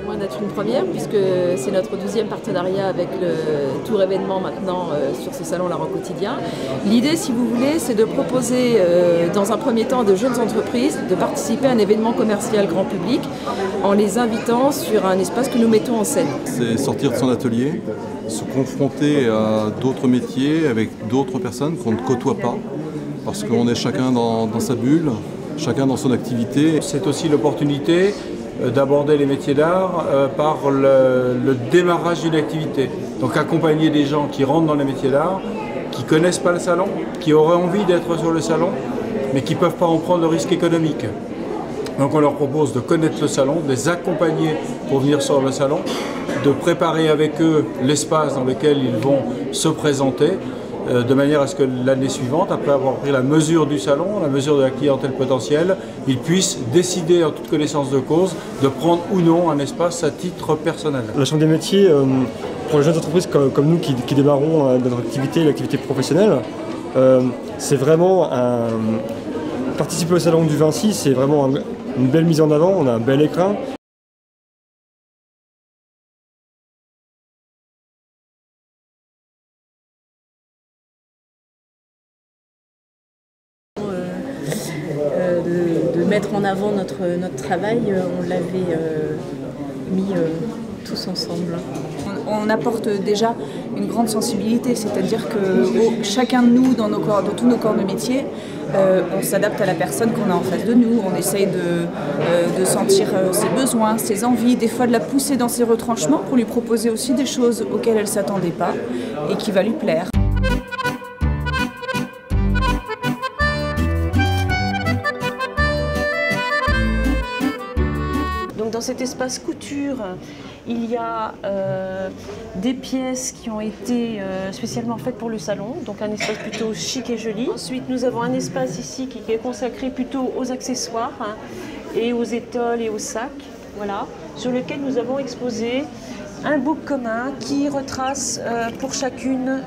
C'est loin d'être une première puisque c'est notre 12e partenariat avec le Tour événement maintenant sur ce salon l'art au quotidien. L'idée, si vous voulez, c'est de proposer dans un premier temps à de jeunes entreprises de participer à un événement commercial grand public en les invitant sur un espace que nous mettons en scène. C'est sortir de son atelier, se confronter à d'autres métiers avec d'autres personnes qu'on ne côtoie pas parce qu'on est chacun dans sa bulle, chacun dans son activité. C'est aussi l'opportunité d'aborder les métiers d'art par le démarrage d'une activité. Donc accompagner des gens qui rentrent dans les métiers d'art, qui ne connaissent pas le salon, qui auraient envie d'être sur le salon, mais qui ne peuvent pas en prendre le risque économique. Donc on leur propose de connaître le salon, de les accompagner pour venir sur le salon, de préparer avec eux l'espace dans lequel ils vont se présenter, de manière à ce que l'année suivante, après avoir pris la mesure du salon, la mesure de la clientèle potentielle, ils puissent décider en toute connaissance de cause de prendre ou non un espace à titre personnel. La Chambre des métiers, pour les jeunes entreprises comme nous qui démarrons notre activité, l'activité professionnelle, c'est vraiment participer au salon du Vinci, c'est vraiment une belle mise en avant, on a un bel écrin. De mettre en avant notre travail, on l'avait mis tous ensemble. On apporte déjà une grande sensibilité, c'est-à-dire que chacun de nous, de tous nos corps de métier, on s'adapte à la personne qu'on a en face de nous, on essaye de sentir ses besoins, ses envies, des fois de la pousser dans ses retranchements pour lui proposer aussi des choses auxquelles elle ne s'attendait pas et qui va lui plaire. Dans cet espace couture, il y a des pièces qui ont été spécialement faites pour le salon, donc un espace plutôt chic et joli. Ensuite, nous avons un espace ici qui est consacré plutôt aux accessoires et aux étoiles et aux sacs, voilà, sur lequel nous avons exposé un book commun qui retrace pour chacune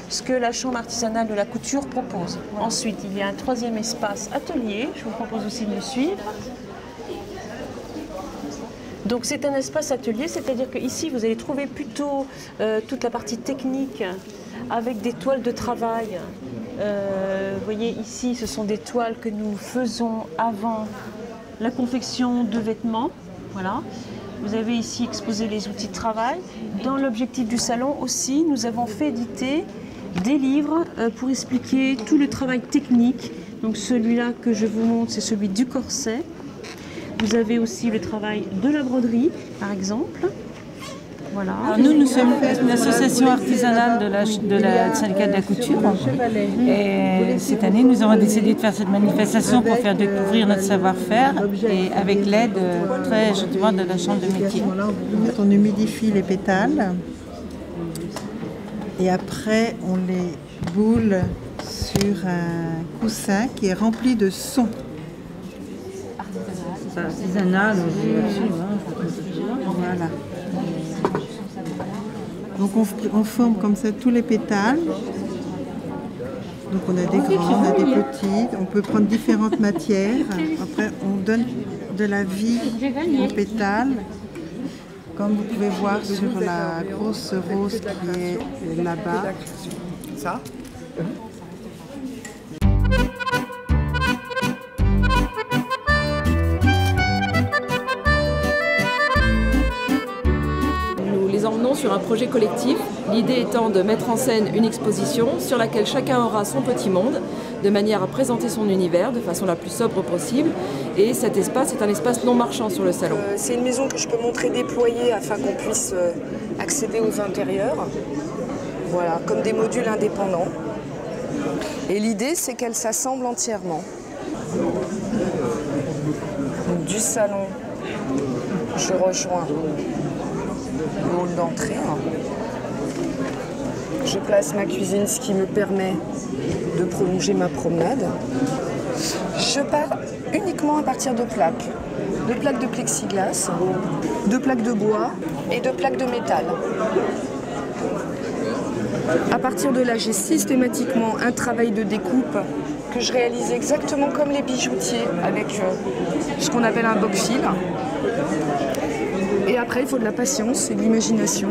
ce que la Chambre artisanale de la couture propose. Ensuite, il y a un troisième espace atelier, je vous propose aussi de me suivre. Donc c'est un espace atelier, c'est-à-dire qu'ici vous allez trouver plutôt toute la partie technique avec des toiles de travail. Vous voyez ici, ce sont des toiles que nous faisons avant la confection de vêtements. Voilà. Vous avez ici exposé les outils de travail. Dans l'objectif du salon aussi, nous avons fait éditer des livres pour expliquer tout le travail technique. Donc celui-là que je vous montre, c'est celui du corset. Vous avez aussi le travail de la broderie, par exemple. Voilà. Alors nous sommes une association artisanale de la syndicat de la couture. Et cette année, nous avons décidé de faire cette manifestation pour faire découvrir notre savoir-faire et avec l'aide très gentiment de la Chambre de métier. On humidifie les pétales et après on les boule sur un coussin qui est rempli de sons. Artisanal, voilà. Donc on forme comme ça tous les pétales. Donc on a des grands, on a des petits, on peut prendre différentes matières. Après on donne de la vie aux pétales. Comme vous pouvez voir sur la grosse rose qui est là-bas. Ça. Emmenons sur un projet collectif, l'idée étant de mettre en scène une exposition sur laquelle chacun aura son petit monde, de manière à présenter son univers de façon la plus sobre possible. Et cet espace est un espace non marchand sur le salon. C'est une maison que je peux montrer déployée afin qu'on puisse accéder aux intérieurs, voilà, comme des modules indépendants. Et l'idée, c'est qu'elle s'assemble entièrement. Donc, du salon, je rejoins le hall d'entrée. Je place ma cuisine, ce qui me permet de prolonger ma promenade. Je pars uniquement à partir de plaques de plexiglas, de plaques de bois et de plaques de métal. À partir de là, j'ai systématiquement un travail de découpe que je réalise exactement comme les bijoutiers avec ce qu'on appelle un boc-fil. Et après, il faut de la patience et de l'imagination.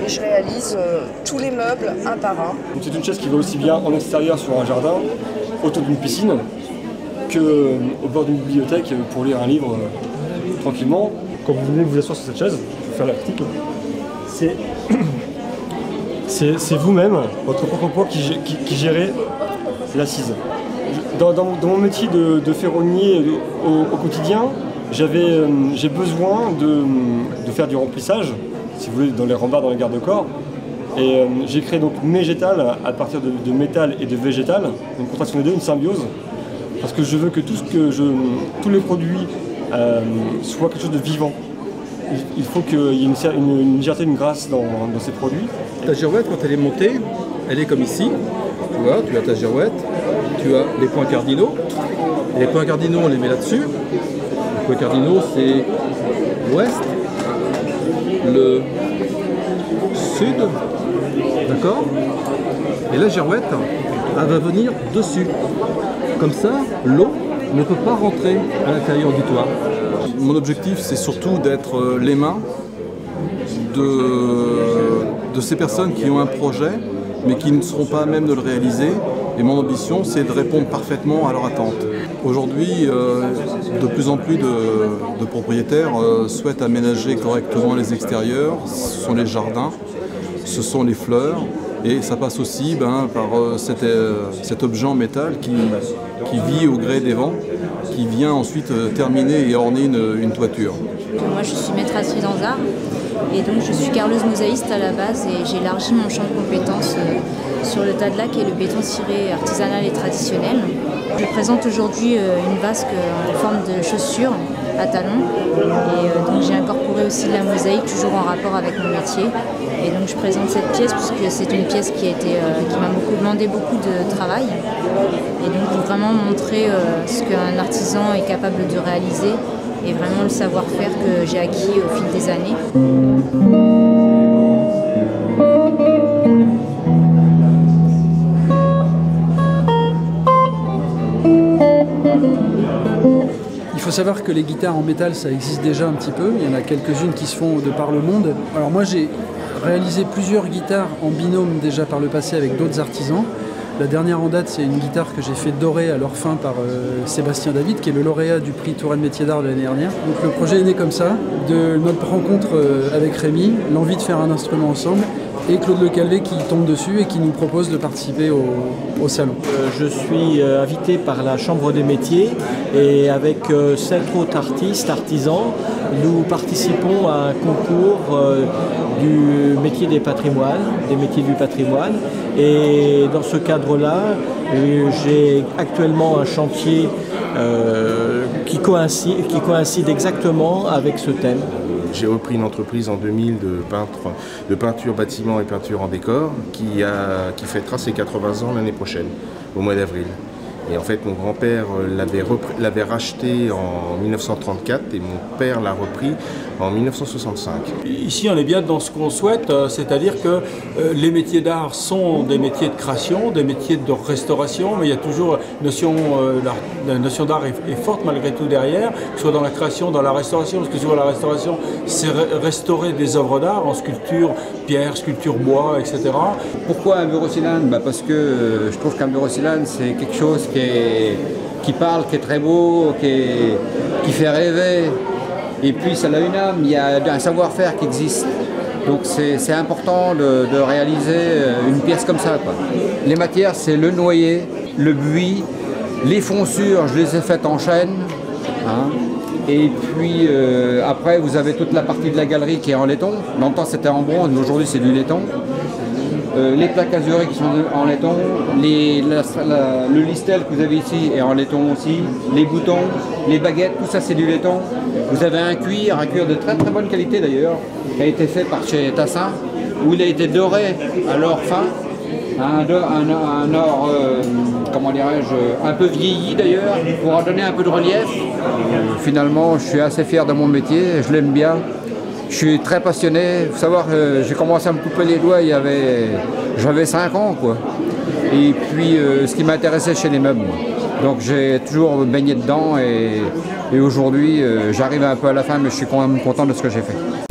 Et je réalise tous les meubles un par un. C'est une chaise qui va aussi bien en extérieur sur un jardin, autour d'une piscine, qu'au bord d'une bibliothèque pour lire un livre tranquillement. Quand vous venez vous asseoir sur cette chaise, je vais faire l'article, c'est vous-même, votre propre poids, qui gérez l'assise. Dans mon métier de ferronnier au quotidien, j'ai besoin de faire du remplissage, si vous voulez, dans les rembarres, dans les garde-corps. Et j'ai créé donc Végétal à partir de métal et de végétal, une contraction des deux, une symbiose, parce que je veux que tous les produits soient quelque chose de vivant. Il faut qu'il y ait une légèreté, une grâce dans ces produits. Ta girouette, quand elle est montée, elle est comme ici. Tu vois, tu as ta girouette, tu as les points cardinaux. Et les points cardinaux, on les met là-dessus. Les points cardinaux, c'est l'ouest, le sud, d'accord? Et la girouette, elle va venir dessus. Comme ça, l'eau ne peut pas rentrer à l'intérieur du toit. Mon objectif, c'est surtout d'être les mains de ces personnes qui ont un projet, mais qui ne seront pas à même de le réaliser. Et mon ambition, c'est de répondre parfaitement à leurs attentes. Aujourd'hui, de plus en plus de propriétaires souhaitent aménager correctement les extérieurs. Ce sont les jardins, ce sont les fleurs. Et ça passe aussi par cet objet en métal qui vit au gré des vents, qui vient ensuite terminer et orner une toiture. Moi je suis maîtresse dans arts et donc je suis carreleuse mosaïste à la base et j'ai élargi mon champ de compétences sur le tas de lac et le béton ciré artisanal et traditionnel. Je présente aujourd'hui une vasque en forme de chaussure à talons et donc j'ai incorporé aussi de la mosaïque toujours en rapport avec mon métier. Et donc je présente cette pièce puisque c'est une pièce qui m'a demandé beaucoup de travail. Et donc pour vraiment montrer ce qu'un artisan est capable de réaliser et vraiment le savoir-faire que j'ai acquis au fil des années. Il faut savoir que les guitares en métal, ça existe déjà un petit peu. Il y en a quelques-unes qui se font de par le monde. Alors moi, j'ai réalisé plusieurs guitares en binôme déjà par le passé avec d'autres artisans. La dernière en date, c'est une guitare que j'ai fait dorer à leur fin par Sébastien David, qui est le lauréat du prix Touraine Métiers d'Art de l'année dernière. Donc le projet est né comme ça, de notre rencontre avec Rémi, l'envie de faire un instrument ensemble, et Claude Le Calvé qui tombe dessus et qui nous propose de participer au salon. Je suis invité par la Chambre des métiers et avec 7 autres artistes, artisans, nous participons à un concours du métier des patrimoines, des métiers du patrimoine. Et dans ce cadre-là, j'ai actuellement un chantier qui coïncide exactement avec ce thème. J'ai repris une entreprise en 2000 de peinture bâtiment et peinture en décor qui fêtera ses 80 ans l'année prochaine, au mois d'avril. Et en fait, mon grand-père l'avait racheté en 1934 et mon père l'a repris en 1965. Ici, on est bien dans ce qu'on souhaite, c'est-à-dire que les métiers d'art sont des métiers de création, des métiers de restauration, mais il y a toujours la notion d'art est forte malgré tout derrière, que ce soit dans la création, dans la restauration, parce que souvent la restauration, c'est restaurer des œuvres d'art en sculpture, pierre, sculpture bois, etc. Pourquoi un bureau cylindre? Parce que je trouve qu'un bureau cylindre, c'est quelque chose qui parle, qui est très beau, qui fait rêver. Et puis ça a une âme, il y a un savoir-faire qui existe. Donc c'est important de réaliser une pièce comme ça, quoi. Les matières, c'est le noyer, le buis, les fonçures, je les ai faites en chêne. Hein. Et puis après, vous avez toute la partie de la galerie qui est en laiton. Longtemps c'était en bronze, mais aujourd'hui c'est du laiton. Les plaques azurées qui sont en laiton, le listel que vous avez ici est en laiton aussi, les boutons, les baguettes, tout ça c'est du laiton. Vous avez un cuir de très très bonne qualité d'ailleurs, qui a été fait par chez Tassin, où il a été doré à l'or fin, un or, comment dirais-je, un peu vieilli d'ailleurs, pour en donner un peu de relief. Finalement, je suis assez fier de mon métier, je l'aime bien. Je suis très passionné. Il faut savoir que j'ai commencé à me couper les doigts, j'avais 5 ans, quoi. Et puis, ce qui m'intéressait chez les meubles. Donc j'ai toujours baigné dedans et Et aujourd'hui, j'arrive un peu à la fin, mais je suis quand même content de ce que j'ai fait.